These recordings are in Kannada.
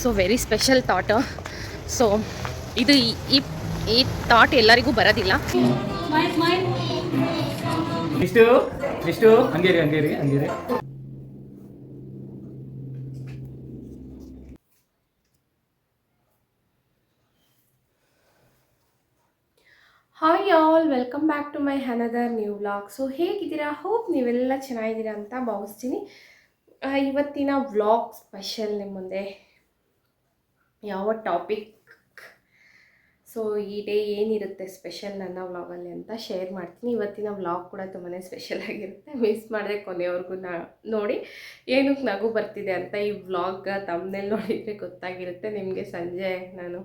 So very special thought. So ಇದು ಈ ಥಾಟ್ ಎಲ್ಲರಿಗೂ ಬರೋದಿಲ್ಲ. ಇಷ್ಟು Hungary. Hi all, welcome back to my another new vlog. So ಹೇಗಿದ್ದೀರಾ? ಹೋಪ್ ನೀವೆಲ್ಲ ಚೆನ್ನಾಗಿದ್ದೀರಾ ಅಂತ ಭಾವಿಸ್ತೀನಿ. ಇವತ್ತಿನ ವ್ಲಾಗ್ ಸ್ಪೆಷಲ್. ನಿಮ್ಮ ಮುಂದೆ ಯಾವ ಟಾಪಿಕ್, ಸೊ ಈ ಡೇ ಏನಿರುತ್ತೆ ಸ್ಪೆಷಲ್ ನನ್ನ ವ್ಲಾಗಲ್ಲಿ ಅಂತ ಶೇರ್ ಮಾಡ್ತೀನಿ. ಇವತ್ತಿನ ವ್ಲಾಗ್ ಕೂಡ ತುಂಬಾ ಸ್ಪೆಷಲ್ ಆಗಿರುತ್ತೆ. ಮಿಸ್ ಮಾಡಿದೆ ಕೊನೆಯವರೆಗೂ ನೋಡಿ ಏನಕ್ಕೆ ನಗು ಬರ್ತಿದೆ ಅಂತ ಈ ವ್ಲಾಗ್ ತಮ್ಮನೇಲಿ ನೋಡಿದರೆ ಗೊತ್ತಾಗಿರುತ್ತೆ ನಿಮಗೆ. ಸಂಜೆ ನಾನು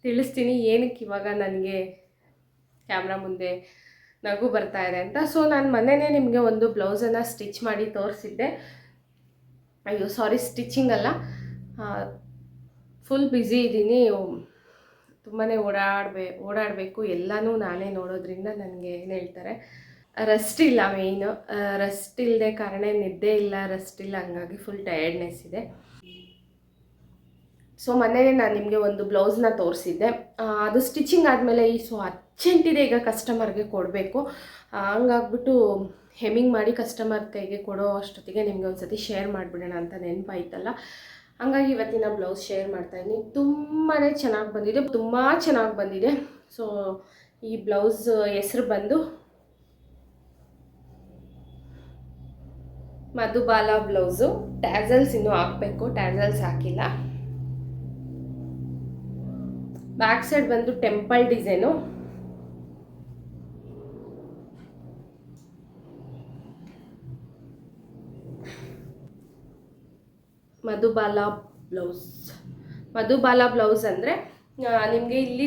ತಿಳಿಸ್ತೀನಿ ಏನಕ್ಕೆ ಇವಾಗ ನನಗೆ ಕ್ಯಾಮ್ರಾ ಮುಂದೆ ನಗು ಬರ್ತಾ ಇದೆ ಅಂತ. ಸೊ ನಾನು ಮೊನ್ನೆನೇ ನಿಮಗೆ ಒಂದು ಬ್ಲೌಸನ್ನು ಸ್ಟಿಚ್ ಮಾಡಿ ತೋರಿಸಿದ್ದೆ. ಅಯ್ಯೋ ಸಾರಿ, ಸ್ಟಿಚಿಂಗ್ ಅಲ್ಲ, ಫುಲ್ ಬ್ಯುಸಿ ಇದ್ದೀನಿ. ತುಂಬಾ ಓಡಾಡಬೇಕು, ಎಲ್ಲನೂ ನಾನೇ ನೋಡೋದ್ರಿಂದ ನನಗೆ ಏನು ಹೇಳ್ತಾರೆ, ರೆಸ್ಟ್ ಇಲ್ಲ. ಮೇಯ್ನು ರೆಸ್ಟ್ ಇಲ್ಲದೆ ಕಾರಣ ನಿದ್ದೆ ಇಲ್ಲ, ರೆಸ್ಟ್ ಇಲ್ಲ, ಹಂಗಾಗಿ ಫುಲ್ ಟಯರ್ಡ್ನೆಸ್ ಇದೆ. ಸೊ ಮೊನ್ನೆ ನಾನು ನಿಮಗೆ ಒಂದು ಬ್ಲೌಸ್ನ ತೋರಿಸಿದ್ದೆ. ಅದು ಸ್ಟಿಚಿಂಗ್ ಆದಮೇಲೆ ಸೊ ಅರ್ಜೆಂಟಿದೆ ಈಗ ಕಸ್ಟಮರ್ಗೆ ಕೊಡಬೇಕು. ಹಂಗಾಗ್ಬಿಟ್ಟು ಹೆಮ್ಮಿಂಗ್ ಮಾಡಿ ಕಸ್ಟಮರ್ ಕೈಗೆ ಕೊಡೋ ಅಷ್ಟೊತ್ತಿಗೆ ನಿಮಗೆ ಒಂದು ಸತಿ ಶೇರ್ ಮಾಡಿಬಿಡೋಣ ಅಂತ ನೆನಪಾಯ್ತಲ್ಲ. ಹಂಗಾಗಿ ಇವತ್ತಿನ ಬ್ಲೌಸ್ ಶೇರ್ ಮಾಡ್ತಾಯಿದ್ದೀನಿ. ತುಂಬಾ ಚೆನ್ನಾಗಿ ಬಂದಿದೆ. ಸೊ ಈ ಬ್ಲೌಸ್ ಹೆಸರು ಬಂದು ಮಧುಬಾಲ ಬ್ಲೌಸು. ಟ್ಯಾಸಲ್ಸ್ ಇನ್ನೂ ಹಾಕಬೇಕು, ಟ್ಯಾಸಲ್ಸ್ ಹಾಕಿಲ್ಲ. ಬ್ಯಾಕ್ ಸೈಡ್ ಬಂದು ಟೆಂಪಲ್ ಡಿಸೈನು. ಮಧುಬಾಲ ಬ್ಲೌಸ್ ಅಂದರೆ ನಿಮಗೆ ಇಲ್ಲಿ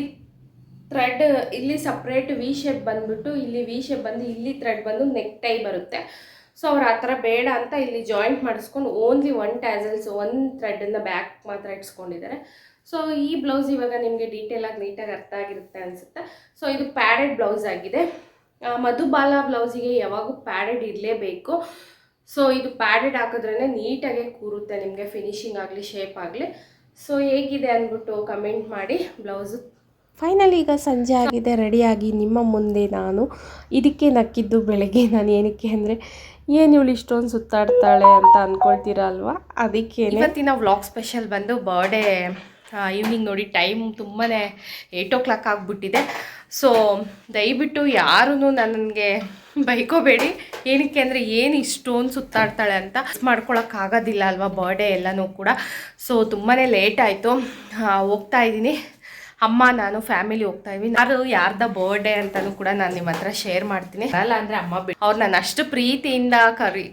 ಥ್ರೆಡ್, ಇಲ್ಲಿ ಸಪ್ರೇಟ್ ವಿ ಶೇಪ್ ಬಂದುಬಿಟ್ಟು, ಇಲ್ಲಿ ವಿ ಶೇಪ್ ಬಂದು ಇಲ್ಲಿ ಥ್ರೆಡ್ ಬಂದು ನೆಕ್ ಟೈ ಬರುತ್ತೆ. ಸೊ ಅವ್ರು ಆ ಥರ ಬೇಡ ಅಂತ ಇಲ್ಲಿ ಜಾಯಿಂಟ್ ಮಾಡಿಸ್ಕೊಂಡು ಓನ್ಲಿ ಒನ್ ಟ್ಯಾಸಲ್ಸ್, ಒಂದು ಥ್ರೆಡನ್ನು ಬ್ಯಾಕ್ ಮಾತ್ರ ಇಟ್ಸ್ಕೊಂಡಿದ್ದಾರೆ. ಸೊ ಈ ಬ್ಲೌಸ್ ಇವಾಗ ನಿಮಗೆ ಡೀಟೇಲಾಗಿ ನೀಟಾಗಿ ಅರ್ಥ ಆಗಿರುತ್ತೆ ಅನಿಸುತ್ತೆ. ಸೊ ಇದು ಪ್ಯಾಡೆಡ್ ಬ್ಲೌಸ್ ಆಗಿದೆ. ಮಧುಬಾಲ ಬ್ಲೌಸಿಗೆ ಯಾವಾಗೂ ಪ್ಯಾಡೆಡ್ ಇರಲೇಬೇಕು. ಸೊ ಇದು ಪ್ಯಾಡೆಡ್ ಹಾಕಿದ್ರೇ ನೀಟಾಗೆ ಕೂರುತ್ತೆ ನಿಮಗೆ, ಫಿನಿಶಿಂಗ್ ಆಗಲಿ ಶೇಪ್ ಆಗಲಿ. ಸೊ ಹೇಗಿದೆ ಅಂದ್ಬಿಟ್ಟು ಕಮೆಂಟ್ ಮಾಡಿ. ಬ್ಲೌಸು ಫೈನಲಿ ಈಗ ಸಂಜೆ ಆಗಿದೆ, ರೆಡಿಯಾಗಿ ನಿಮ್ಮ ಮುಂದೆ ನಾನು. ಇದಕ್ಕೆ ನಕ್ಕಿದ್ದು ಬೆಳಗ್ಗೆ ನಾನು, ಏನಕ್ಕೆ ಅಂದರೆ ಏನು ಇವಳು ಇಷ್ಟೊಂದು ಸುತ್ತಾಡ್ತಾಳೆ ಅಂತ ಅಂದ್ಕೊಳ್ತೀರ ಅಲ್ವಾ, ಅದಕ್ಕೆ. ಇವತ್ತಿನ ವ್ಲಾಗ್ ಸ್ಪೆಷಲ್ ಬಂದು ಬರ್ಡೇ ಈವ್ನಿಂಗ್. ನೋಡಿ ಟೈಮ್ ತುಂಬಾ 8 o'clock ಆಗಿಬಿಟ್ಟಿದೆ. ಸೊ ದಯವಿಟ್ಟು ಯಾರೂ ನನಗೆ ಬೈಕೋಬೇಡಿ, ಏನಕ್ಕೆ ಅಂದರೆ ಏನು ಇಷ್ಟೊಂದು ಸುತ್ತಾಡ್ತಾಳೆ ಅಂತ. ಮಾಡ್ಕೊಳಕ್ಕಾಗೋದಿಲ್ಲ ಅಲ್ವಾ ಬರ್ಡೇ ಎಲ್ಲನೂ ಕೂಡ. ಸೊ ತುಂಬಾ ಲೇಟ್ ಆಯಿತು. ಹೋಗ್ತಾ ಇದ್ದೀನಿ, ಅಮ್ಮ ನಾನು ಫ್ಯಾಮಿಲಿ ಹೋಗ್ತಾ ಇದ್ದೀನಿ. ಯಾರ್ದ ಬರ್ಡೇ ಅಂತಲೂ ಕೂಡ ನಾನು ನಿಮ್ಮ ಹತ್ರ ಶೇರ್ ಮಾಡ್ತೀನಿ. ಅಲ್ಲ ಅಂದರೆ ಅಮ್ಮ ಅವ್ರು ನಾನು ಅಷ್ಟು ಪ್ರೀತಿಯಿಂದ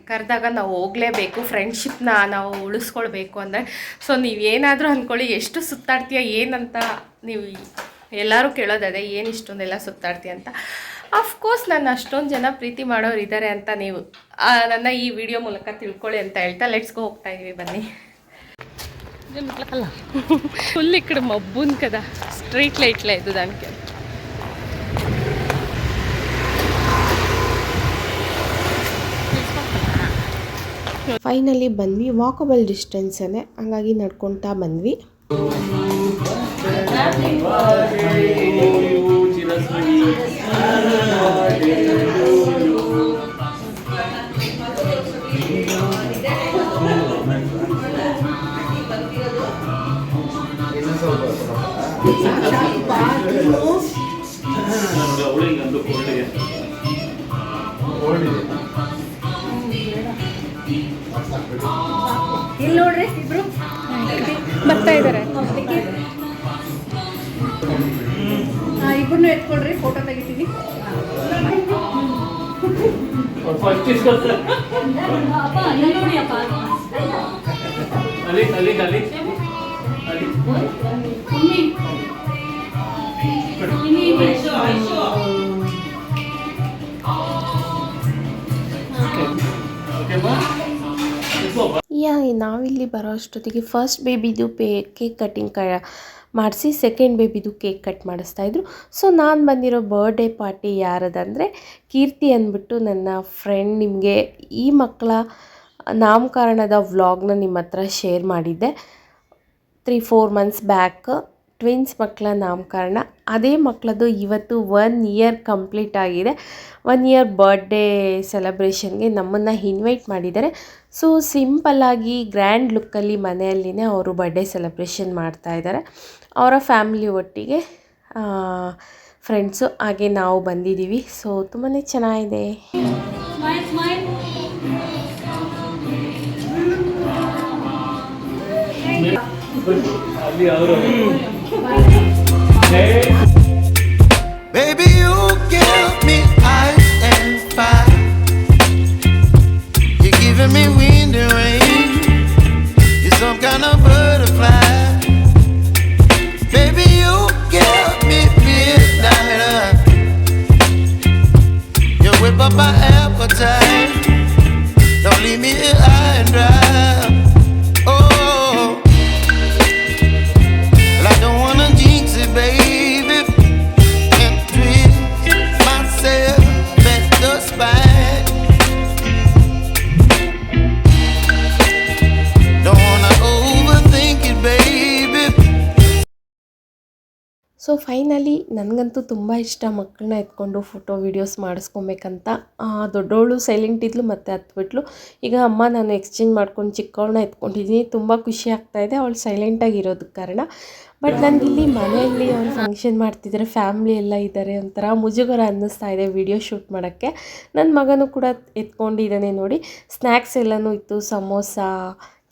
ಕರೆದಾಗ ನಾವು ಹೋಗಲೇಬೇಕು. ಫ್ರೆಂಡ್ಶಿಪ್ನ ನಾವು ಉಳಿಸ್ಕೊಳ್ಬೇಕು ಅಂದರೆ. ಸೊ ನೀವೇನಾದರೂ ಅಂದ್ಕೊಳ್ಳಿ, ಎಷ್ಟು ಸುತ್ತಾಡ್ತೀಯ ಏನಂತ ನೀವು ಎಲ್ಲರೂ ಕೇಳೋದದೆ, ಏನು ಇಷ್ಟೊಂದೆಲ್ಲ ಸುತ್ತಾಡ್ತೀಯ ಅಂತ. ಅಫ್ಕೋರ್ಸ್ ನಾನು ಅಷ್ಟೊಂದು ಜನ ಪ್ರೀತಿ ಮಾಡೋರು ಇದ್ದಾರೆ ಅಂತ ನೀವು ನನ್ನ ಈ ವಿಡಿಯೋ ಮೂಲಕ ತಿಳ್ಕೊಳ್ಳಿ ಅಂತ ಹೇಳ್ತಾ ಲೆಟ್ಸ್ಗೋ ಹೋಗ್ತಾ ಇದೀವಿ, ಬನ್ನಿ. ಫುಲ್ ఇక్కడ మబ్బుంది కదా, స్ట్రీట్ లైట్ లేదు దానికి. ಫೈನಲಿ ಬಂದ್ವಿ. ವಾಕಬಲ್ ಡಿಸ್ಟೆನ್ಸೇ, ಹಂಗಾಗಿ ನಡ್ಕೊತಾ ಬಂದ್ವಿ. ಇಲ್ಲಿ ನೋಡ್ರಿ ಇಬ್ರು ಬರ್ತಾ ಇದ್ದಾರೆ. ಇಬ್ಬರನ್ನು ಎತ್ಕೊಳ್ರಿ, ಫೋಟೋ ತೆಗಿತೀವಿ. ನಾವಿಲ್ಲಿ ಬರೋ ಅಷ್ಟೊತ್ತಿಗೆ ಫಸ್ಟ್ ಬೇಬಿದು ಕೇಕ್ ಕಟ್ಟಿಂಗ್ ಮಾಡಿಸಿ ಸೆಕೆಂಡ್ ಬೇಬಿದು ಕೇಕ್ ಕಟ್ ಮಾಡಿಸ್ತಾಯಿದ್ರು. ಸೊ ನಾನು ಬಂದಿರೋ ಬರ್ಡೇ ಪಾರ್ಟಿ ಯಾರದಂದರೆ ಕೀರ್ತಿ ಅಂದ್ಬಿಟ್ಟು ನನ್ನ ಫ್ರೆಂಡ್. ನಿಮಗೆ ಈ ಮಕ್ಕಳ ನಾಮಕರಣದ ವ್ಲಾಗ್ನ ನಿಮ್ಮ ಹತ್ರ ಶೇರ್ ಮಾಡಿದ್ದೆ. 3-4 ಮಂತ್ಸ್ ಬ್ಯಾಕ್ ಟ್ವಿನ್ಸ್ ಮಕ್ಕಳ ನಾಮಕರಣ. ಅದೇ ಮಕ್ಕಳದು ಇವತ್ತು 1 ಇಯರ್ ಕಂಪ್ಲೀಟ್ ಆಗಿದೆ. 1 ಇಯರ್ ಬರ್ಡೇ ಸೆಲೆಬ್ರೇಷನ್ಗೆ ನಮ್ಮನ್ನು ಇನ್ವೈಟ್ ಮಾಡಿದ್ದಾರೆ. ಸೊ ಸಿಂಪಲ್ಲಾಗಿ ಗ್ರ್ಯಾಂಡ್ ಲುಕ್ಕಲ್ಲಿ ಮನೆಯಲ್ಲಿನೇ ಅವರು ಬರ್ಡೇ ಸೆಲೆಬ್ರೇಷನ್ ಮಾಡ್ತಾಯಿದ್ದಾರೆ. ಅವರ ಫ್ಯಾಮಿಲಿ ಒಟ್ಟಿಗೆ ಫ್ರೆಂಡ್ಸು ಹಾಗೆ ನಾವು ಬಂದಿದ್ದೀವಿ. ಸೊ ತುಂಬಾ ಚೆನ್ನಾಗಿದೆ. Baby, you give me ice and fire. You're giving me wind and rain. You're some kind of butterfly. Baby, you give me midnight. You whip up my appetite. Don't leave me here high and dry. Oh, well, I don't wanna jinx it, baby, and twist myself at the spine. Don't wanna overthink it, baby. So finally ನನಗಂತೂ ತುಂಬ ಇಷ್ಟ ಮಕ್ಕಳನ್ನ ಎತ್ಕೊಂಡು ಫೋಟೋ ವೀಡಿಯೋಸ್ ಮಾಡಿಸ್ಕೊಬೇಕಂತ. ದೊಡ್ಡವಳು ಸೈಲೆಂಟ್ ಇದ್ಲು ಮತ್ತು ಹತ್ಬಿಟ್ಲು. ಈಗ ಅಮ್ಮ ನಾನು ಎಕ್ಸ್ಚೇಂಜ್ ಮಾಡ್ಕೊಂಡು ಚಿಕ್ಕವಳನ್ನ ಎತ್ಕೊಂಡಿದ್ದೀನಿ. ತುಂಬ ಖುಷಿ ಆಗ್ತಾಯಿದೆ ಅವಳು ಸೈಲೆಂಟಾಗಿ ಇರೋದಕ್ಕೆ ಕಾರಣ. ಬಟ್ ನನಗಿಲ್ಲಿ ಮನೆಯಲ್ಲಿ ಅವ್ರು ಫಂಕ್ಷನ್ ಮಾಡ್ತಿದ್ದಾರೆ, ಫ್ಯಾಮ್ಲಿ ಎಲ್ಲ ಇದ್ದಾರೆ, ಒಂಥರ ಮುಜುಗರ ಅನ್ನಿಸ್ತಾ ಇದೆ ವೀಡಿಯೋ ಶೂಟ್ ಮಾಡೋಕ್ಕೆ. ನನ್ನ ಮಗನೂ ಕೂಡ ಎತ್ಕೊಂಡಿದ್ದಾನೆ ನೋಡಿ. ಸ್ನ್ಯಾಕ್ಸ್ ಎಲ್ಲನೂ ಇತ್ತು, ಸಮೋಸ,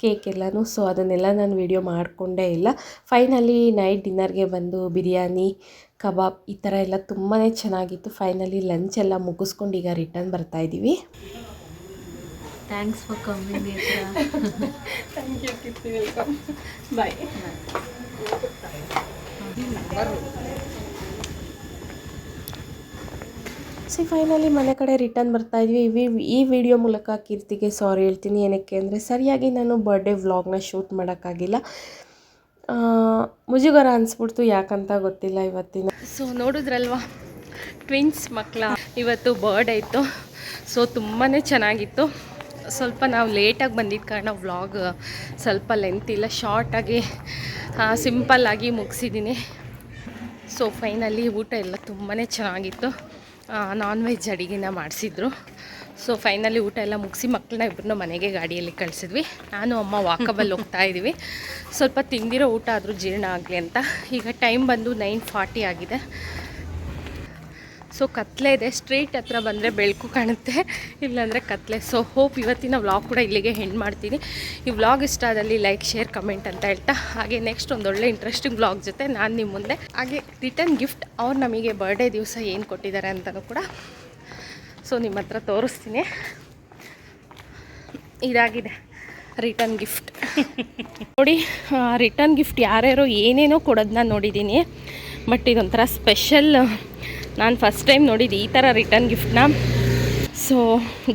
ಕೇಕ್ ಎಲ್ಲನೂ. ಸೊ ಅದನ್ನೆಲ್ಲ ನಾನು ವೀಡಿಯೋ ಮಾಡಿಕೊಂಡೇ ಇಲ್ಲ. ಫೈನಲಿ ನೈಟ್ ಡಿನ್ನರ್ಗೆ ಬಂದು ಬಿರಿಯಾನಿ, ಕಬಾಬ್ ಈ ಥರ ಎಲ್ಲ ತುಂಬಾ ಚೆನ್ನಾಗಿತ್ತು. ಫೈನಲಿ ಲಂಚ್ ಎಲ್ಲ ಮುಗಿಸ್ಕೊಂಡು ಈಗ ರಿಟರ್ನ್ ಬರ್ತಾಯಿದ್ದೀವಿ. Thanks for coming. Thank you Keerthi, welcome. Bye. Finally ಮನೆ ಕಡೆ ರಿಟರ್ನ್ ಬರ್ತಾಯಿದ್ವಿ. ಈ ವಿಡಿಯೋ ಮೂಲಕ ಕೀರ್ತಿಗೆ ಸಾರಿ ಹೇಳ್ತೀನಿ. ಏನಕ್ಕೆ ಅಂದರೆ ಸರಿಯಾಗಿ ನಾನು ಬರ್ಡೇ ವ್ಲಾಗ್ನ ಶೂಟ್ ಮಾಡೋಕ್ಕಾಗಿಲ್ಲ. ಮುಜುಗರ ಅನಿಸ್ಬಿಡ್ತು, ಯಾಕಂತ ಗೊತ್ತಿಲ್ಲ ಇವತ್ತಿನ. ಸೊ ನೋಡಿದ್ರಲ್ವ, ಟ್ವಿನ್ಸ್ ಮಕ್ಕಳ ಇವತ್ತು ಬರ್ಡೇ ಇತ್ತು. ಸೊ ತುಂಬಾ ಚೆನ್ನಾಗಿತ್ತು. ಸ್ವಲ್ಪ ನಾವು ಲೇಟಾಗಿ ಬಂದಿದ್ದ ಕಾರಣ ವ್ಲಾಗ್ ಸ್ವಲ್ಪ ಲೆಂತ್ ಇಲ್ಲ, ಶಾರ್ಟಾಗಿ ಸಿಂಪಲ್ಲಾಗಿ ಮುಗಿಸಿದ್ದೀನಿ. ಸೊ ಫೈನಲಿ ಊಟ ಎಲ್ಲ ತುಂಬಾ ಚೆನ್ನಾಗಿತ್ತು. ನಾನ್ ವೆಜ್ ಅಡುಗೆನ ಮಾಡಿಸಿದ್ರು. ಸೊ ಫೈನಲಿ ಊಟ ಎಲ್ಲ ಮುಗಿಸಿ ಮಕ್ಕಳನ್ನ ಇಬ್ಬರನ್ನ ಮನೆಗೆ ಗಾಡಿಯಲ್ಲಿ ಕಳಿಸಿದ್ವಿ. ನಾನು ಅಮ್ಮ ವಾಕಬಲ್ಲಿ ಹೋಗ್ತಾ ಇದ್ದೀವಿ. ಸ್ವಲ್ಪ ತಿಂದಿರೋ ಊಟ ಆದರೂ ಜೀರ್ಣ ಆಗಲಿ ಅಂತ. ಈಗ ಟೈಮ್ ಬಂದು 9:40 ಆಗಿದೆ. ಸೊ ಕತ್ಲೆ ಇದೆ. ಸ್ಟ್ರೀಟ್ ಹತ್ರ ಬಂದರೆ ಬೆಳಕು ಕಾಣುತ್ತೆ, ಇಲ್ಲಾಂದರೆ ಕತ್ಲೆ. ಸೊ ಹೋಪ್ ಇವತ್ತಿನ ವ್ಲಾಗ್ ಕೂಡ ಇಲ್ಲಿಗೆ ಎಂಡ್ ಮಾಡ್ತೀನಿ. ಈ ವ್ಲಾಗ್ ಇಷ್ಟ ಆದಲ್ಲಿ ಲೈಕ್, ಶೇರ್, ಕಮೆಂಟ್ ಅಂತ ಹೇಳ್ತಾ, ಹಾಗೆ ನೆಕ್ಸ್ಟ್ ಒಂದೊಳ್ಳೆ ಇಂಟ್ರೆಸ್ಟಿಂಗ್ ವ್ಲಾಗ್ ಜೊತೆ ನಾನು ನಿಮ್ಮ ಮುಂದೆ. ಹಾಗೆ ರಿಟರ್ನ್ ಗಿಫ್ಟ್ ಅವ್ರು ನಮಗೆ ಬರ್ಡೇ ದಿವಸ ಏನು ಕೊಟ್ಟಿದ್ದಾರೆ ಅಂತಲೂ ಕೂಡ ಸೊ ನಿಮ್ಮ ಹತ್ರ ತೋರಿಸ್ತೀನಿ. ಇದಾಗಿದೆ ರಿಟರ್ನ್ ಗಿಫ್ಟ್. ನೋಡಿ, ರಿಟರ್ನ್ ಗಿಫ್ಟ್ ಯಾರ್ಯಾರೋ ಏನೇನೋ ಕೊಡೋದನ್ನ ನೋಡಿದ್ದೀನಿ. ಬಟ್ ಇದೊಂಥರ ಸ್ಪೆಷಲ್. ನಾನು ಫಸ್ಟ್ ಟೈಮ್ ನೋಡಿದ್ದು ಈ ಥರ ರಿಟರ್ನ್ ಗಿಫ್ಟ್ನ. ಸೊ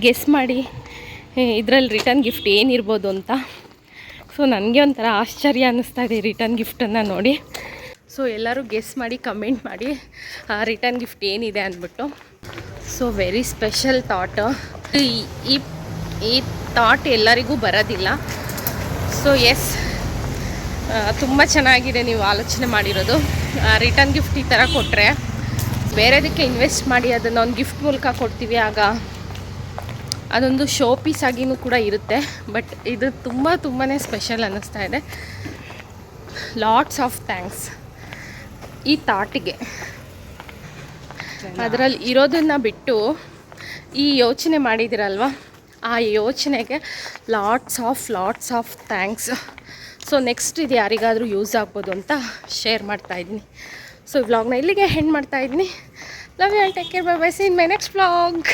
ಗೆಸ್ ಮಾಡಿ ಇದರಲ್ಲಿ ರಿಟರ್ನ್ ಗಿಫ್ಟ್ ಏನಿರ್ಬೋದು ಅಂತ. ಸೊ ನನಗೆ ಒಂಥರ ಆಶ್ಚರ್ಯ ಅನ್ನಿಸ್ತಾ ಇದೆ ರಿಟರ್ನ್ ಗಿಫ್ಟನ್ನು ನೋಡಿ. ಸೊ ಎಲ್ಲರೂ ಗೆಸ್ ಮಾಡಿ ಕಮೆಂಟ್ ಮಾಡಿ ರಿಟರ್ನ್ ಗಿಫ್ಟ್ ಏನಿದೆ ಅಂದ್ಬಿಟ್ಟು. So very special thought. ಈ ಥಾಟ್ ಎಲ್ಲರಿಗೂ ಬರೋದಿಲ್ಲ. ಸೊ ಎಸ್, ತುಂಬ ಚೆನ್ನಾಗಿದೆ ನೀವು ಆಲೋಚನೆ ಮಾಡಿರೋದು. ರಿಟರ್ನ್ ಗಿಫ್ಟ್ ಈ ಥರ ಕೊಟ್ಟರೆ ಬೇರೆದಕ್ಕೆ ಇನ್ವೆಸ್ಟ್ ಮಾಡಿ ಅದನ್ನು ಒಂದು ಗಿಫ್ಟ್ ಮೂಲಕ ಕೊಡ್ತೀವಿ, ಆಗ ಅದೊಂದು ಶೋ ಪೀಸ್ ಆಗಿನೂ ಕೂಡ ಇರುತ್ತೆ. ಬಟ್ ಇದು ತುಂಬಾ ಸ್ಪೆಷಲ್ ಅನ್ನಿಸ್ತಾ ಇದೆ. ಲಾಟ್ಸ್ ಆಫ್ ಥ್ಯಾಂಕ್ಸ್ ಈ ಥಾಟಿಗೆ. ಅದರಲ್ಲಿ ಇರೋದನ್ನು ಬಿಟ್ಟು ಈ ಯೋಚನೆ ಮಾಡಿದಿರಲ್ವ, ಆ ಯೋಚನೆಗೆ lots of thanks. So next ಇದು ಯಾರಿಗಾದರೂ ಯೂಸ್ ಆಗ್ಬೋದು ಅಂತ ಶೇರ್ ಮಾಡ್ತಾಯಿದ್ದೀನಿ. ಸೊ ವ್ಲಾಗ್ನ ಇಲ್ಲಿಗೆ ಎಂಡ್ ಮಾಡ್ತಾಯಿದ್ದೀನಿ. Love you all, take care, bye bye, see in my next vlog.